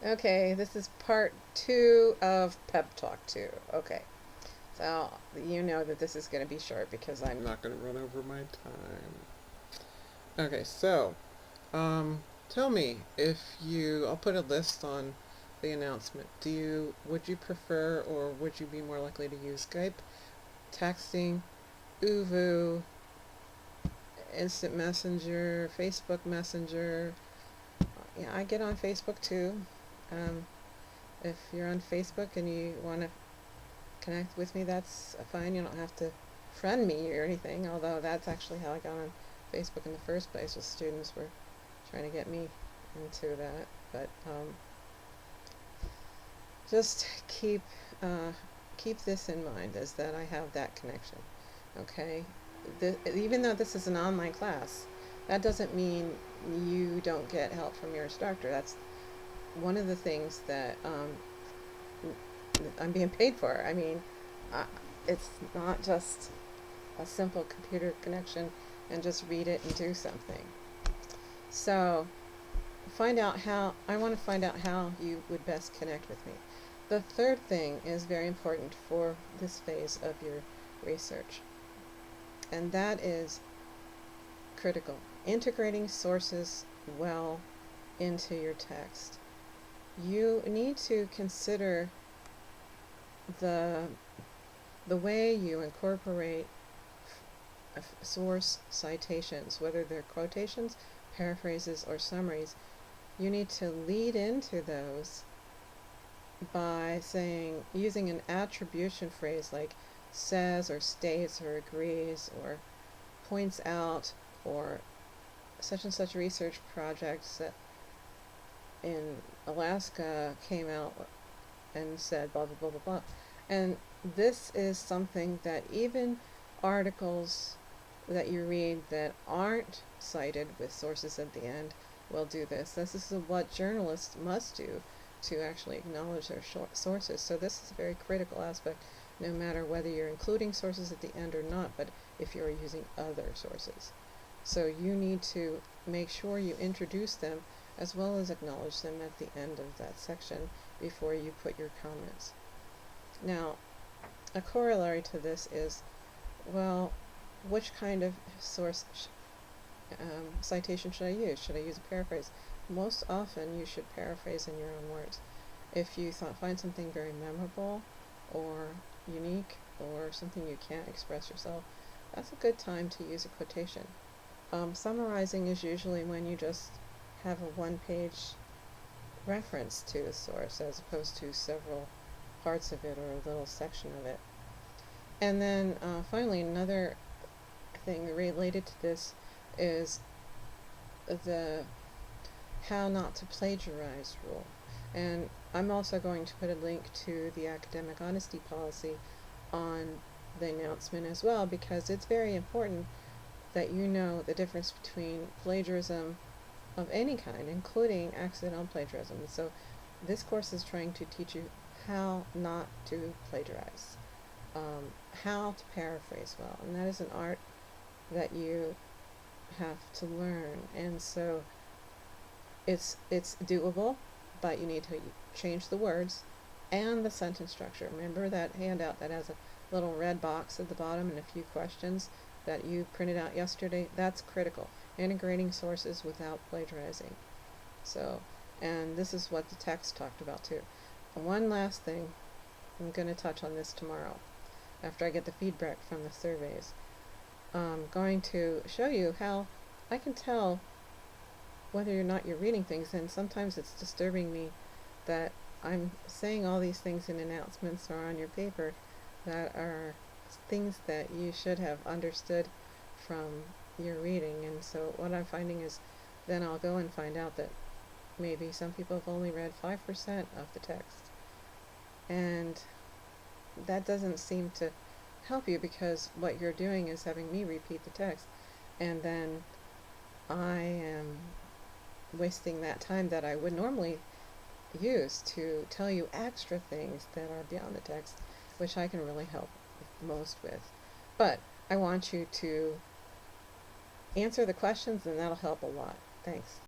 Okay, this is part 2 of Pep Talk 2. Okay, so you know that this is going to be short because I'm not going to run over my time. Okay, so, tell me if I'll put a list on the announcement. Would you prefer or would you be more likely to use Skype, texting, Uvu, Instant Messenger, Facebook Messenger? Yeah, I get on Facebook too. Um, if you're on Facebook and you want to connect with me, that's fine. You don't have to friend me or anything, although that's actually how I got on Facebook in the first place, was students were trying to get me into that. But just keep this in mind, is that I have that connection. Okay, even though this is an online class, that doesn't mean you don't get help from your instructor. That's one of the things that I'm being paid for. I mean, uh, it's not just a simple computer connection and just read it and do something. So I want to find out how you would best connect with me. The third thing is very important for this phase of your research, and that is critical. Integrating sources well into your text. You need to consider the way you incorporate source citations, whether they're quotations, paraphrases, or summaries. You need to lead into those by using an attribution phrase like says or states or agrees or points out, or such and such research projects that in Alaska came out and said blah blah blah blah blah. And this is something that even articles that you read that aren't cited with sources at the end will do this. This is what journalists must do to actually acknowledge their sources. So this is a very critical aspect, no matter whether you're including sources at the end or not, but if you're using other sources. So you need to make sure you introduce them as well as acknowledge them at the end of that section before you put your comments. Now, a corollary to this is, well, which kind of source citation should I use? Should I use a paraphrase? Most often you should paraphrase in your own words. If you find something very memorable or unique or something you can't express yourself, that's a good time to use a quotation. Summarizing is usually when you just have a one-page reference to a source as opposed to several parts of it or a little section of it. And then finally, another thing related to this is the how not to plagiarize rule. And I'm also going to put a link to the academic honesty policy on the announcement as well, because it's very important that you know the difference between plagiarism of any kind, including accidental plagiarism. So this course is trying to teach you how not to plagiarize, how to paraphrase well, and that is an art that you have to learn. And so it's doable, but you need to change the words and the sentence structure. Remember that handout that has a little red box at the bottom and a few questions that you printed out yesterday? That's critical. Integrating sources without plagiarizing. So, and this is what the text talked about too. And one last thing, I'm going to touch on this tomorrow after I get the feedback from the surveys. I'm going to show you how I can tell whether or not you're reading things, and sometimes it's disturbing me that I'm saying all these things in announcements or on your paper that are things that you should have understood from your reading. And so what I'm finding is then I'll go and find out that maybe some people have only read 5% of the text, and that doesn't seem to help you, because what you're doing is having me repeat the text, and then I am wasting that time that I would normally use to tell you extra things that are beyond the text, which I can really help most with. But I want you to answer the questions, and that'll help a lot. Thanks.